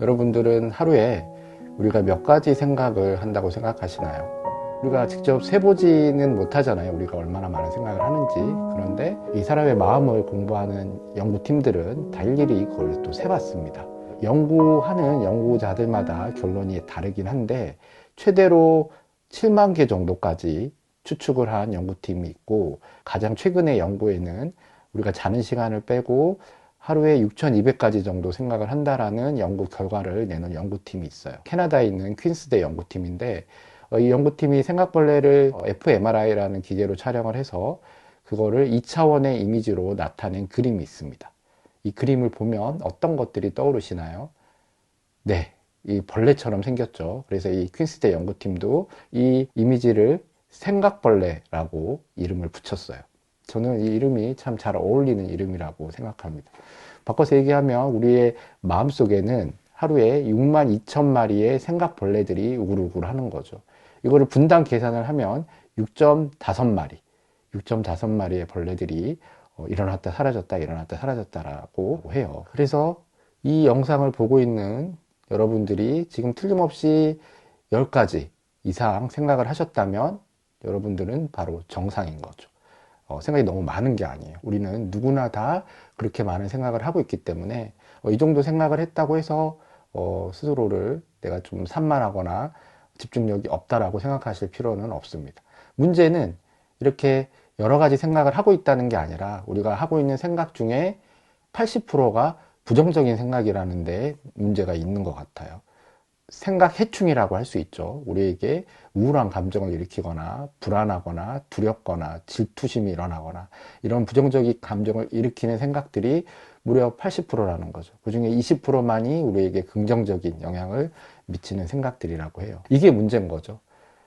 여러분들은 하루에 우리가 몇 가지 생각을 한다고 생각하시나요? 우리가 직접 세보지는 못하잖아요. 우리가 얼마나 많은 생각을 하는지. 그런데 이 사람의 마음을 공부하는 연구팀들은 다 일일이 그걸 또 세봤습니다. 연구하는 연구자들마다 결론이 다르긴 한데 최대로 7만 개 정도까지 추측을 한 연구팀이 있고, 가장 최근의 연구에는 우리가 자는 시간을 빼고 하루에 6,200가지 정도 생각을 한다라는 연구 결과를 내는 연구팀이 있어요. 캐나다에 있는 퀸스대 연구팀인데, 이 연구팀이 생각벌레를 fMRI라는 기계로 촬영을 해서 그거를 2차원의 이미지로 나타낸 그림이 있습니다. 이 그림을 보면 어떤 것들이 떠오르시나요? 네, 이 벌레처럼 생겼죠. 그래서 이 퀸스대 연구팀도 이 이미지를 생각벌레라고 이름을 붙였어요. 저는 이 이름이 참 잘 어울리는 이름이라고 생각합니다. 바꿔서 얘기하면 우리의 마음속에는 하루에 6만 2천 마리의 생각벌레들이 우글우글 하는 거죠. 이거를 분당 계산을 하면 6.5마리, 6.5마리의 벌레들이 일어났다 사라졌다 일어났다 사라졌다라고 해요. 그래서 이 영상을 보고 있는 여러분들이 지금 틀림없이 10가지 이상 생각을 하셨다면 여러분들은 바로 정상인 거죠. 생각이 너무 많은 게 아니에요. 우리는 누구나 다 그렇게 많은 생각을 하고 있기 때문에 이 정도 생각을 했다고 해서 스스로를 내가 좀 산만하거나 집중력이 없다라고 생각하실 필요는 없습니다. 문제는 이렇게 여러 가지 생각을 하고 있다는 게 아니라 우리가 하고 있는 생각 중에 80%가 부정적인 생각이라는 데 문제가 있는 것 같아요. 생각 해충이라고 할 수 있죠. 우리에게 우울한 감정을 일으키거나 불안하거나 두렵거나 질투심이 일어나거나 이런 부정적인 감정을 일으키는 생각들이 무려 80%라는 거죠. 그 중에 20%만이 우리에게 긍정적인 영향을 미치는 생각들이라고 해요. 이게 문제인 거죠.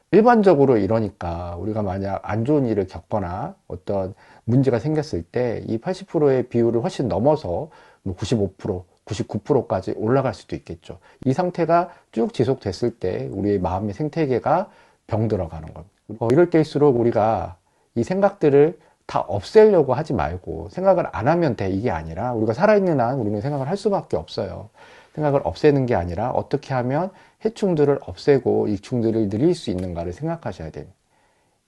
일반적으로 이러니까 우리가 만약 안 좋은 일을 겪거나 어떤 문제가 생겼을 때 이 80%의 비율을 훨씬 넘어서 95%, 99%까지 올라갈 수도 있겠죠. 이 상태가 쭉 지속됐을 때 우리의 마음의 생태계가 병들어가는 겁니다. 이럴 때일수록 우리가 이 생각들을 다 없애려고 하지 말고 생각을 안 하면 돼, 이게 아니라 우리가 살아있는 한 우리는 생각을 할 수밖에 없어요. 생각을 없애는 게 아니라 어떻게 하면 해충들을 없애고 익충들을 늘릴 수 있는가를 생각하셔야 됩니다.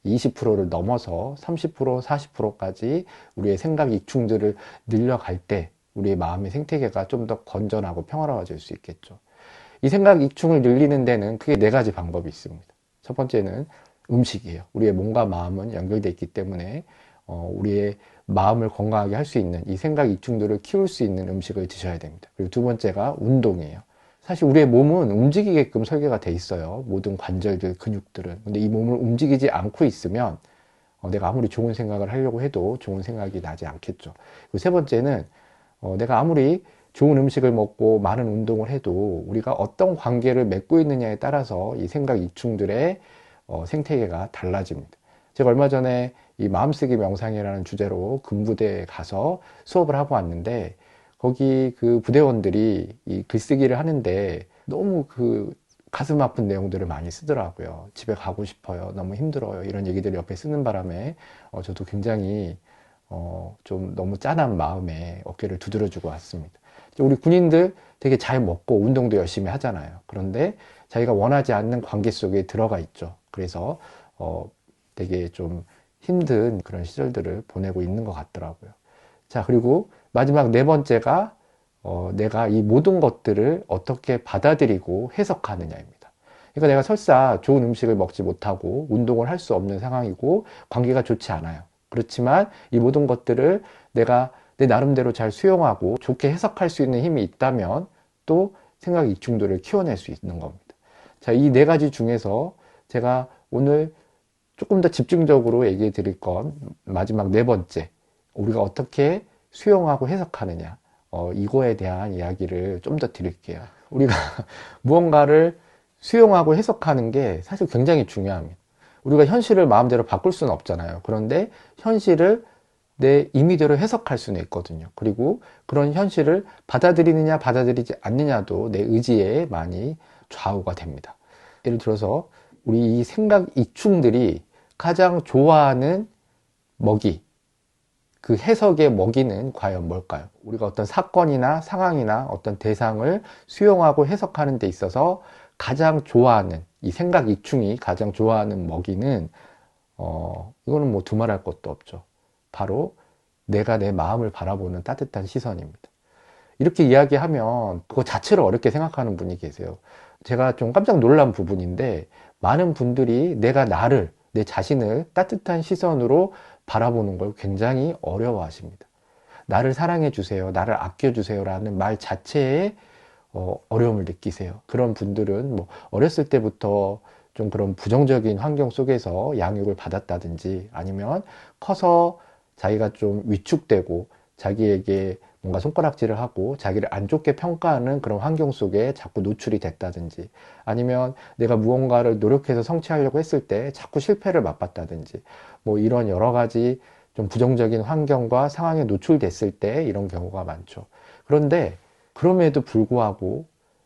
20%를 넘어서 30%, 40%까지 우리의 생각 익충들을 늘려갈 때 우리의 마음의 생태계가 좀 더 건전하고 평화로워질 수 있겠죠. 이 생각 익충을 늘리는 데는 크게 4가지 방법이 있습니다. 첫 번째는 음식이에요. 우리의 몸과 마음은 연결되어 있기 때문에 우리의 마음을 건강하게 할 수 있는 이 생각 익충들을 키울 수 있는 음식을 드셔야 됩니다. 그리고 두 번째가 운동이에요. 사실 우리의 몸은 움직이게끔 설계가 돼 있어요. 모든 관절들, 근육들은. 근데 이 몸을 움직이지 않고 있으면 내가 아무리 좋은 생각을 하려고 해도 좋은 생각이 나지 않겠죠. 그리고 세 번째는 내가 아무리 좋은 음식을 먹고 많은 운동을 해도 우리가 어떤 관계를 맺고 있느냐에 따라서 이 생각 이충들의 생태계가 달라집니다. 제가 얼마 전에 이 마음쓰기 명상이라는 주제로 군부대에 가서 수업을 하고 왔는데, 거기 그 부대원들이 이 글쓰기를 하는데 너무 그 가슴 아픈 내용들을 많이 쓰더라고요. 집에 가고 싶어요. 너무 힘들어요. 이런 얘기들을 옆에 쓰는 바람에 저도 굉장히 좀 너무 짠한 마음에 어깨를 두드려주고 왔습니다. 우리 군인들 되게 잘 먹고 운동도 열심히 하잖아요. 그런데 자기가 원하지 않는 관계 속에 들어가 있죠. 그래서 되게 좀 힘든 그런 시절들을 보내고 있는 것 같더라고요. 자, 그리고 마지막 4번째가 내가 이 모든 것들을 어떻게 받아들이고 해석하느냐입니다. 그러니까 내가 설사 좋은 음식을 먹지 못하고 운동을 할 수 없는 상황이고 관계가 좋지 않아요. 그렇지만 이 모든 것들을 내가 내 나름대로 잘 수용하고 좋게 해석할 수 있는 힘이 있다면 또 생각 이충돌을 키워낼 수 있는 겁니다. 자, 이 4가지 중에서 제가 오늘 조금 더 집중적으로 얘기해 드릴 건 마지막 4번째, 우리가 어떻게 수용하고 해석하느냐, 이거에 대한 이야기를 좀 더 드릴게요. 우리가 무언가를 수용하고 해석하는 게 사실 굉장히 중요합니다. 우리가 현실을 마음대로 바꿀 수는 없잖아요. 그런데 현실을 내 임의대로 해석할 수는 있거든요. 그리고 그런 현실을 받아들이느냐 받아들이지 않느냐도 내 의지에 많이 좌우가 됩니다. 예를 들어서 우리 이 생각 이충들이 가장 좋아하는 먹이, 그 해석의 먹이는 과연 뭘까요? 우리가 어떤 사건이나 상황이나 어떤 대상을 수용하고 해석하는 데 있어서 가장 좋아하는, 이 생각 이충이 가장 좋아하는 먹이는 이거는 뭐 두말할 것도 없죠. 바로 내가 내 마음을 바라보는 따뜻한 시선입니다. 이렇게 이야기하면 그거 자체를 어렵게 생각하는 분이 계세요. 제가 좀 깜짝 놀란 부분인데, 많은 분들이 내가 나를, 내 자신을 따뜻한 시선으로 바라보는 걸 굉장히 어려워하십니다. 나를 사랑해 주세요, 나를 아껴 주세요라는 말 자체에 어려움을 느끼세요. 그런 분들은 뭐 어렸을 때부터 좀 그런 부정적인 환경 속에서 양육을 받았다든지, 아니면 커서 자기가 좀 위축되고 자기에게 뭔가 손가락질을 하고 자기를 안 좋게 평가하는 그런 환경 속에 자꾸 노출이 됐다든지, 아니면 내가 무언가를 노력해서 성취하려고 했을 때 자꾸 실패를 맛봤다든지, 뭐 이런 여러 가지 좀 부정적인 환경과 상황에 노출됐을 때 이런 경우가 많죠. 그런데 그럼에도 불구하고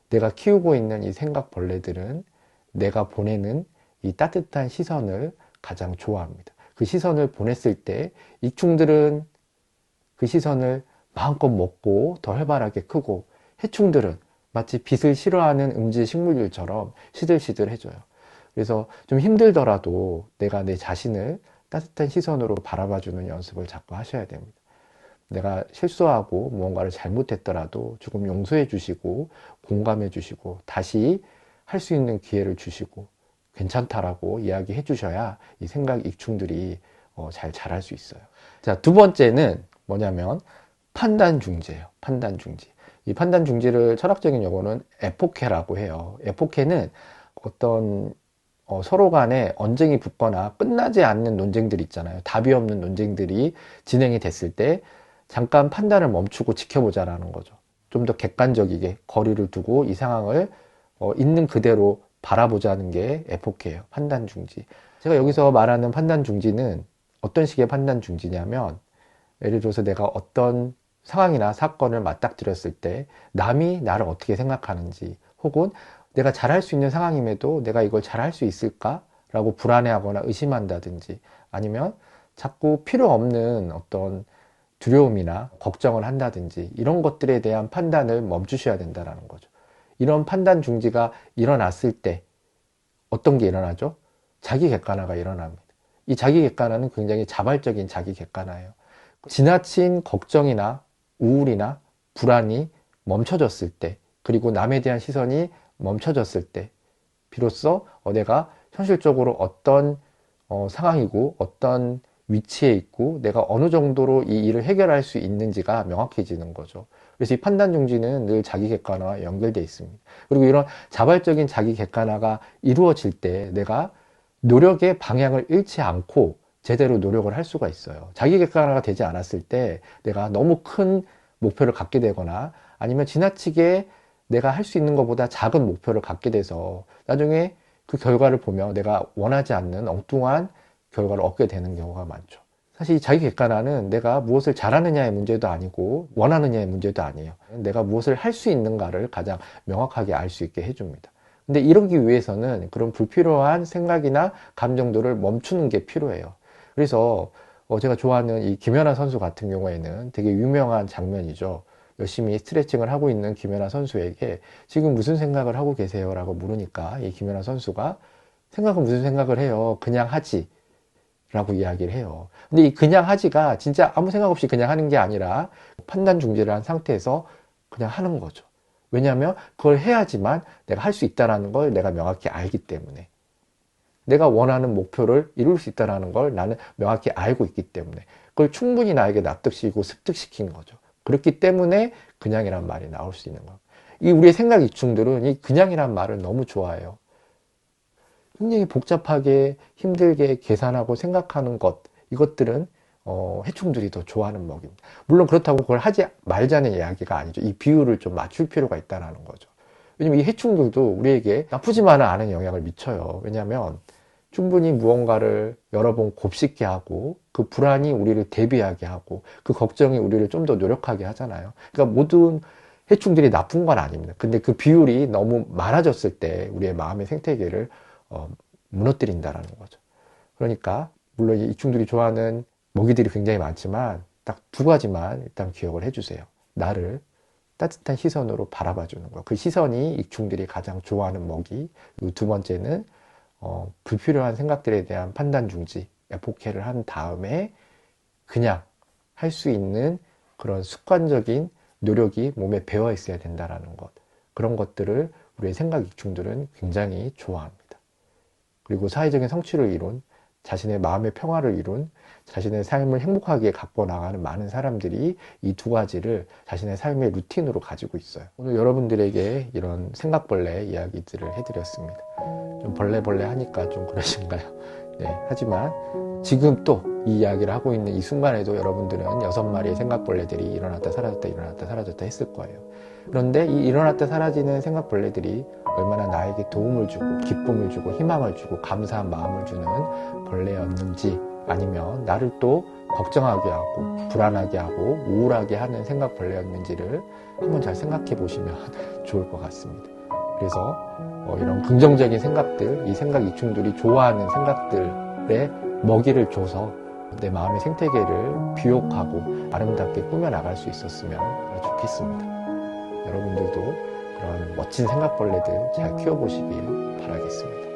내가 키우고 있는 이 생각벌레들은 내가 보내는 이 따뜻한 시선을 가장 좋아합니다. 그 시선을 보냈을 때 이충들은 그 시선을 마음껏 먹고 더 활발하게 크고, 해충들은 마치 빛을 싫어하는 음지 식물들처럼 시들시들해져요. 그래서 좀 힘들더라도 내가 내 자신을 따뜻한 시선으로 바라봐주는 연습을 자꾸 하셔야 됩니다. 내가 실수하고 무언가를 잘못했더라도 조금 용서해 주시고 공감해 주시고 다시 할 수 있는 기회를 주시고 괜찮다라고 이야기해 주셔야 이 생각 익충들이 잘 자랄 수 있어요. 자, 두 번째는 뭐냐면 판단 중지예요. 판단 중지. 이 판단 중지를 철학적인 용어는 에포케라고 해요. 에포케는 어떤 서로 간에 언쟁이 붙거나 끝나지 않는 논쟁들이 있잖아요. 답이 없는 논쟁들이 진행이 됐을 때 잠깐 판단을 멈추고 지켜보자라는 거죠. 좀 더 객관적이게 거리를 두고 이 상황을 있는 그대로 바라보자는 게 에포케예요. 판단 중지. 제가 여기서 말하는 판단 중지는 어떤 식의 판단 중지냐면, 예를 들어서 내가 어떤 상황이나 사건을 맞닥뜨렸을 때 남이 나를 어떻게 생각하는지, 혹은 내가 잘할 수 있는 상황임에도 내가 이걸 잘할 수 있을까라고 불안해하거나 의심한다든지, 아니면 자꾸 필요 없는 어떤 두려움이나 걱정을 한다든지, 이런 것들에 대한 판단을 멈추셔야 된다는 거죠. 이런 판단 중지가 일어났을 때 어떤 게 일어나죠? 자기 객관화가 일어납니다. 이 자기 객관화는 굉장히 자발적인 자기 객관화예요. 지나친 걱정이나 우울이나 불안이 멈춰졌을 때, 그리고 남에 대한 시선이 멈춰졌을 때 비로소 내가 현실적으로 어떤 상황이고 어떤 위치에 있고 내가 어느 정도로 이 일을 해결할 수 있는지가 명확해지는 거죠. 그래서 이 판단 중지는 늘 자기 객관화와 연결되어 있습니다. 그리고 이런 자발적인 자기 객관화가 이루어질 때 내가 노력의 방향을 잃지 않고 제대로 노력을 할 수가 있어요. 자기 객관화가 되지 않았을 때 내가 너무 큰 목표를 갖게 되거나, 아니면 지나치게 내가 할 수 있는 것보다 작은 목표를 갖게 돼서 나중에 그 결과를 보며 내가 원하지 않는 엉뚱한 결과를 얻게 되는 경우가 많죠. 사실 이 자기 객관화는 내가 무엇을 잘하느냐의 문제도 아니고 원하느냐의 문제도 아니에요. 내가 무엇을 할 수 있는가를 가장 명확하게 알 수 있게 해줍니다. 근데 이러기 위해서는 그런 불필요한 생각이나 감정들을 멈추는 게 필요해요. 그래서 제가 좋아하는 이 김연아 선수 같은 경우에는 되게 유명한 장면이죠. 열심히 스트레칭을 하고 있는 김연아 선수에게 지금 무슨 생각을 하고 계세요? 라고 물으니까 이 김연아 선수가 생각은 무슨 생각을 해요? 그냥 하지. 라고 이야기를 해요. 근데 이 그냥 하지가 진짜 아무 생각 없이 그냥 하는 게 아니라 판단 중지를 한 상태에서 그냥 하는 거죠. 왜냐하면 그걸 해야지만 내가 할 수 있다는 걸 내가 명확히 알기 때문에, 내가 원하는 목표를 이룰 수 있다는 걸 나는 명확히 알고 있기 때문에 그걸 충분히 나에게 납득시키고 습득시킨 거죠. 그렇기 때문에 그냥이란 말이 나올 수 있는 거예요. 이 우리의 생각 이충들은 이 그냥이란 말을 너무 좋아해요. 굉장히 복잡하게 힘들게 계산하고 생각하는 것, 이것들은 해충들이 더 좋아하는 먹입니다. 물론 그렇다고 그걸 하지 말자는 이야기가 아니죠. 이 비율을 좀 맞출 필요가 있다는 거죠. 왜냐면 이 해충들도 우리에게 나쁘지만은 않은 영향을 미쳐요. 왜냐하면 충분히 무언가를 여러 번 곱씹게 하고, 그 불안이 우리를 대비하게 하고, 그 걱정이 우리를 좀 더 노력하게 하잖아요. 그러니까 모든 해충들이 나쁜 건 아닙니다. 근데 그 비율이 너무 많아졌을 때 우리의 마음의 생태계를 무너뜨린다라는 거죠. 그러니까 물론 이 충들이 좋아하는 먹이들이 굉장히 많지만 딱 두 가지만 일단 기억을 해주세요. 나를 따뜻한 시선으로 바라봐 주는 거. 그 시선이 익충들이 가장 좋아하는 먹이. 그리고 두 번째는 불필요한 생각들에 대한 판단 중지, 복해를 한 다음에 그냥 할 수 있는 그런 습관적인 노력이 몸에 배어 있어야 된다라는 것. 그런 것들을 우리의 생각 익충들은 굉장히 좋아합니다. 그리고 사회적인 성취를 이룬, 자신의 마음의 평화를 이룬, 자신의 삶을 행복하게 갖고 나가는 많은 사람들이 이 두 가지를 자신의 삶의 루틴으로 가지고 있어요. 오늘 여러분들에게 이런 생각벌레 이야기들을 해드렸습니다. 좀 벌레 하니까 좀 그러신가요? 네, 하지만 지금 또 이 이야기를 하고 있는 이 순간에도 여러분들은 6마리의 생각벌레들이 일어났다 사라졌다 일어났다 사라졌다 했을 거예요. 그런데 이 일어났다 사라지는 생각벌레들이 얼마나 나에게 도움을 주고 기쁨을 주고 희망을 주고 감사한 마음을 주는 벌레였는지, 아니면 나를 또 걱정하게 하고 불안하게 하고 우울하게 하는 생각벌레였는지를 한번 잘 생각해 보시면 좋을 것 같습니다. 그래서 이런 긍정적인 생각들, 이 생각 이충들이 좋아하는 생각들에 먹이를 줘서 내 마음의 생태계를 비옥하고 아름답게 꾸며나갈 수 있었으면 좋겠습니다. 여러분들도 그런 멋진 생각벌레들 잘 키워보시길 바라겠습니다.